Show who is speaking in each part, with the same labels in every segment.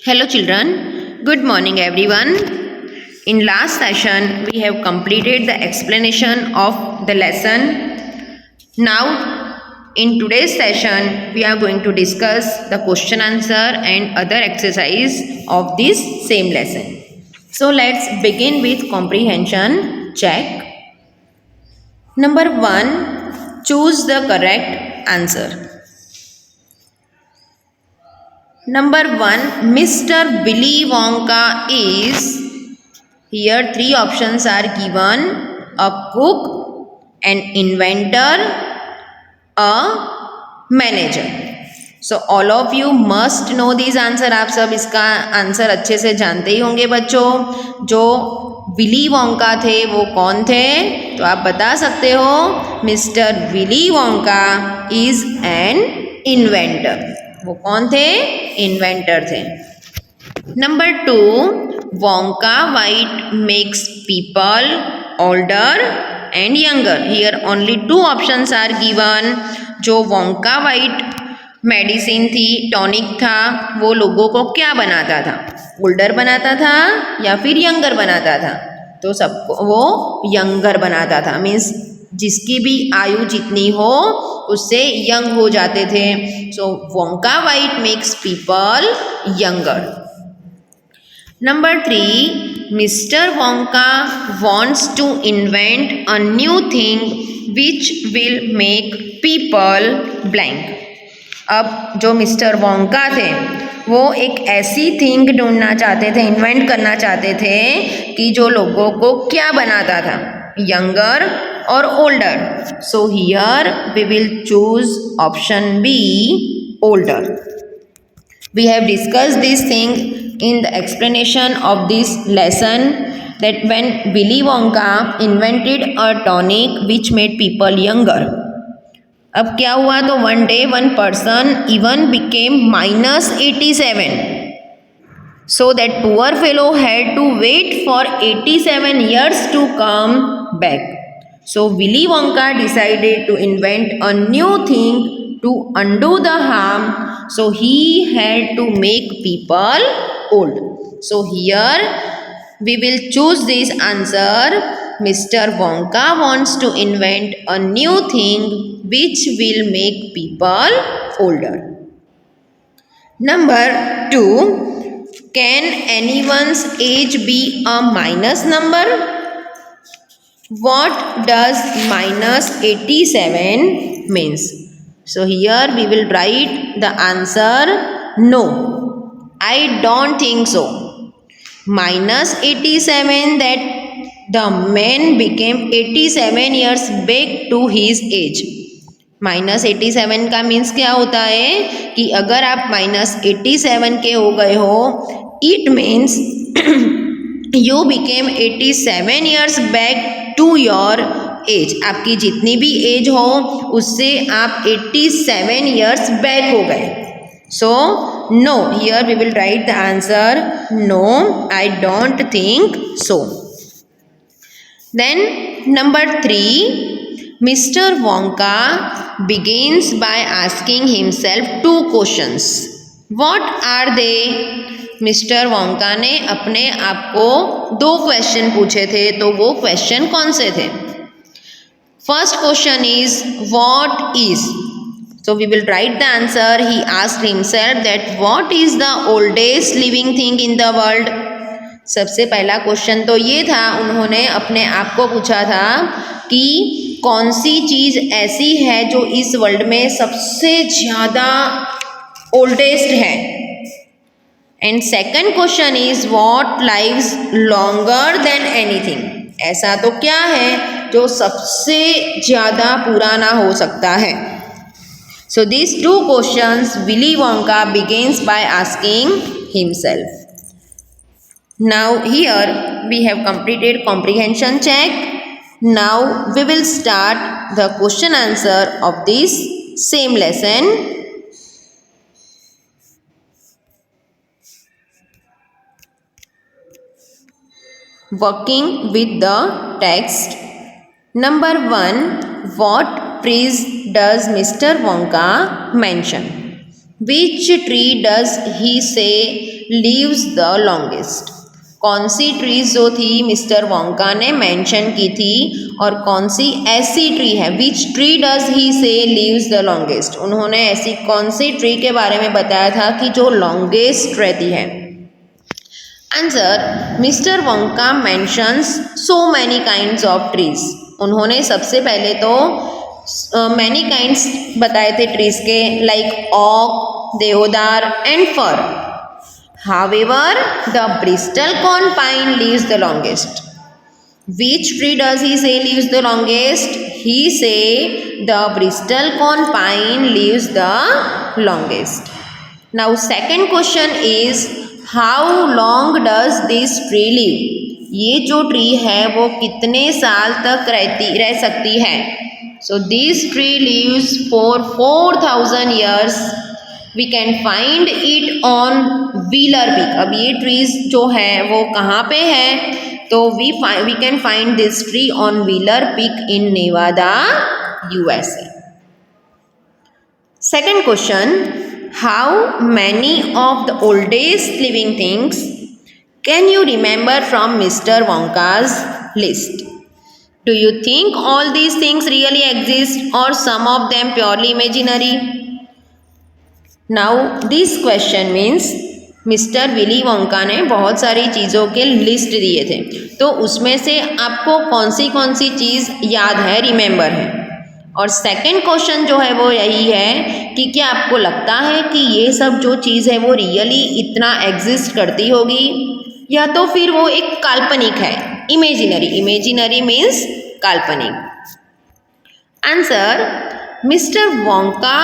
Speaker 1: Hello children, good morning everyone. In last session we have completed the explanation of the lesson. Now in today's session we are going to discuss the question answer and other exercise of this same lesson. So let's begin with comprehension check. Number 1, choose the correct answer. Number 1, Mr. Willy Wonka is, here three options are given, a cook, an inventor, a manager. So all of you must know these answer. आप सब इसका answer अच्छे से जानते ही होंगे बच्चों. जो Willy Wonka थे वो कौन थे? तो आप बता सकते हो mister Willy Wonka is an inventor. वो कौन थे? इन्वेंटर थे. Number 2, Wonka Vite makes people older and younger. Here only 2 options are given. जो वोंका वाइट मेडिसिन थी, टॉनिक था, वो लोगों को क्या बनाता था? ओल्डर बनाता था या फिर यंगर बनाता था? तो सबको वो यंगर बनाता था. मीन्स जिसकी भी आयु जितनी हो उससे यंग हो जाते थे. So Wonka Vite makes people younger. Number 3, mister Wonka wants to invent a new thing which will make people blank. अब जो मिस्टर वोंका थे वो एक ऐसी थिंग ढूंढना चाहते थे, इन्वेंट करना चाहते थे कि जो लोगों को क्या बनाता था? यंगर और older. So here we will choose option B, older. We have discussed this thing in the explanation of this lesson, that when Willy Wonka invented a tonic which made people younger. अब क्या हुआ? तो one day one person even became -87. So that poor fellow had to wait for 87 years to come back. So Willy Wonka decided to invent a new thing to undo the harm. So he had to make people old. So here we will choose this answer. Mr. Wonka wants to invent a new thing which will make people older. Number 2, can anyone's age be a minus number? What does -87 means? So here we will write the answer no. I don't think so. -87, that the man became 87 years back to his age. -87 का means क्या होता है कि अगर आप -87 के हो गए हो, it means you became 87 years back to your age. आपकी जितनी भी एज हो उससे आप 87 years बैक हो गए. So no, here we will write the answer no, I don't think so. Then number 3, Mr. Wonka begins by asking himself 2 questions. What are they? Mister Wonka ने अपने आप को 2 क्वेश्चन पूछे थे. तो वो क्वेश्चन कौन से थे? First question is what is. So we will write the answer. He asked himself that what is the oldest living thing in the world. सबसे पहला क्वेश्चन तो ये था, उन्होंने अपने आप को पूछा था कि कौन सी चीज़ ऐसी है जो इस वर्ल्ड में सबसे ज़्यादा ओल्डेस्ट है. And second question is what lives longer than anything. ऐसा तो क्या है जो सबसे ज़्यादा पुराना हो सकता है. सो these 2 questions Willy Wonka begins by asking himself. Now here we have completed comprehension check. Now we will start the question answer of this same lesson. Working with the text. Number 1, what trees does Mr. Wonka mention? Which tree does he से leaves the longest? कौन सी trees जो थी mister Wonka ने mention की थी और कौन सी ऐसी ट्री है? विच ट्री डज ही से लीव्स द लॉन्गेस्ट? उन्होंने ऐसी कौन सी ट्री के बारे में बताया था कि जो लॉन्गेस्ट रहती है? Answer, mister Wonka mentions so many kinds of trees. उन्होंने सबसे पहले तो मैनी काइंड्स बताए थे ट्रीज के, like oak, deodar and fir. However, the Bristol corn pine lives the longest. Which tree does he say lives the longest? He say the Bristol corn pine lives the longest. Now second question is, how long does this tree live? ये जो tree है वो कितने साल तक रह सकती है? So this tree lives for 4000 years. We can find it on Wheeler Peak. अब ये ट्रीज जो है वो कहाँ पे है? तो we can find this tree on Wheeler Peak in Nevada, USA. Second question, how many of the oldest living things can you remember from Mr. Wonka's list? Do you think all these things really exist or some of them purely imaginary? Now this question means mister Willy Wonka ने बहुत सारी चीज़ों के list दिए थे, तो उसमें से आपको कौन सी चीज़ याद है, रिमेंबर है? और सेकंड क्वेश्चन जो है वो यही है कि क्या आपको लगता है कि ये सब जो चीज़ है वो रियली इतना एग्जिस्ट करती होगी या तो फिर वो एक काल्पनिक है, इमेजिनरी मीन्स काल्पनिक। Answer, mister Wonka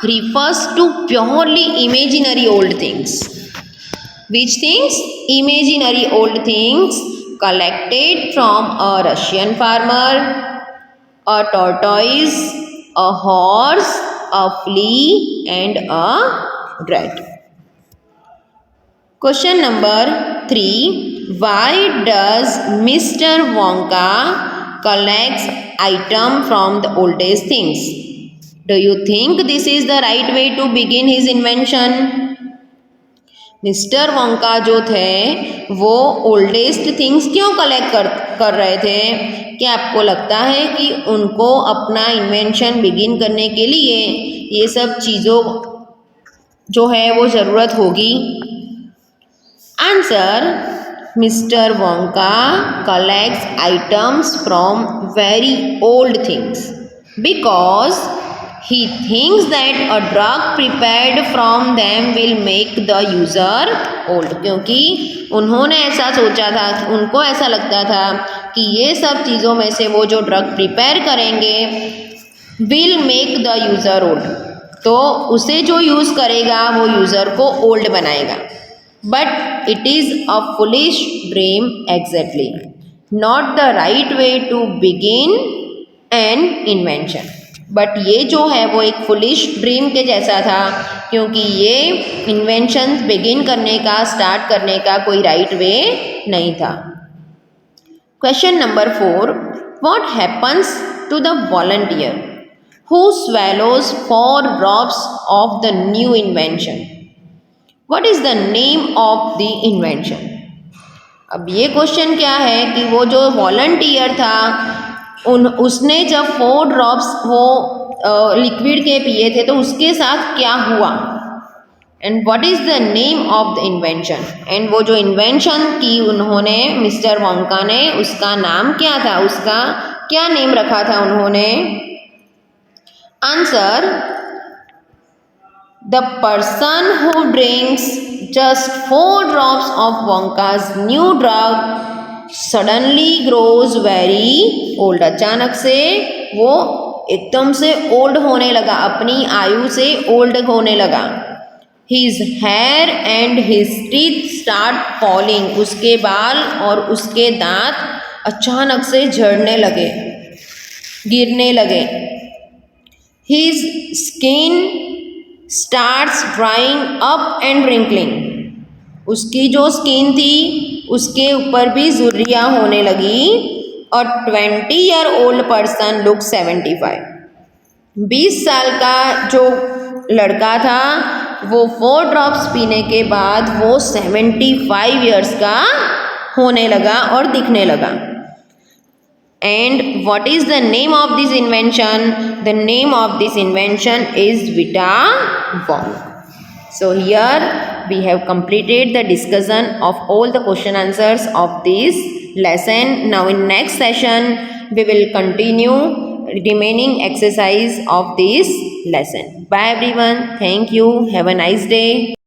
Speaker 1: refers to purely imaginary old things. Which things? Imaginary old things collected from a Russian farmer, a tortoise, a horse, a flea and a rat. Question number 3. Why does Mr. Wonka collect items from the oldest things? Do you think this is the right way to begin his invention? Mister Wonka जो थे वो oldest things क्यों collect कर रहे थे? क्या आपको लगता है कि उनको अपना इन्वेंशन बिगिन करने के लिए ये सब चीज़ों जो है वो ज़रूरत होगी? Answer, mister Wonka collects items from very old things because he thinks that a drug prepared from them will make the user old. क्योंकि उन्होंने ऐसा सोचा था, उनको ऐसा लगता था कि ये सब चीज़ों में से वो जो ड्रग प्रिपेयर करेंगे will make the user old, तो उसे जो यूज़ करेगा वो यूज़र को ओल्ड बनाएगा। But it is a foolish dream exactly, not the right way to begin an invention. But ये जो है वो एक फुलिश ड्रीम के जैसा था क्योंकि ये इन्वेंशन बिगिन करने का, स्टार्ट करने का कोई राइट वे नहीं था। Question number 4. What happens to the volunteer who swallows 4 drops of the new invention? What is the name of the invention? अब ये क्वेश्चन क्या है कि वो जो वॉलंटियर था उसने जब 4 ड्रॉप्स वो लिक्विड के पिए थे तो उसके साथ क्या हुआ? And what is the name of the invention? And वो जो इन्वेंशन की उन्होंने मिस्टर वोंका ने, उसका नाम क्या था, उसका क्या नेम रखा था उन्होंने? Answer, the person who drinks just 4 drops of Wonka's new drug suddenly grows very old. अचानक से वो एकदम से ओल्ड होने लगा, अपनी आयु से ओल्ड होने लगा. His hair and his teeth start falling. उसके बाल और उसके दांत अचानक से झड़ने लगे, गिरने लगे. His skin starts drawing up and wrinkling. उसकी जो स्किन थी उसके ऊपर भी झुर्रियाँ होने लगी. और 20 ओल्ड पर्सन लुक 75. 20 साल का जो लड़का था वो 4 ड्रॉप्स पीने के बाद वो 75 ईयर्स का होने लगा और दिखने लगा. And what is the name of this invention? The name of this invention is Vita Wong. So here we have completed the discussion of all the question answers of this lesson. Now in next session we will continue remaining exercise of this lesson. Bye everyone. Thank you. Have a nice day.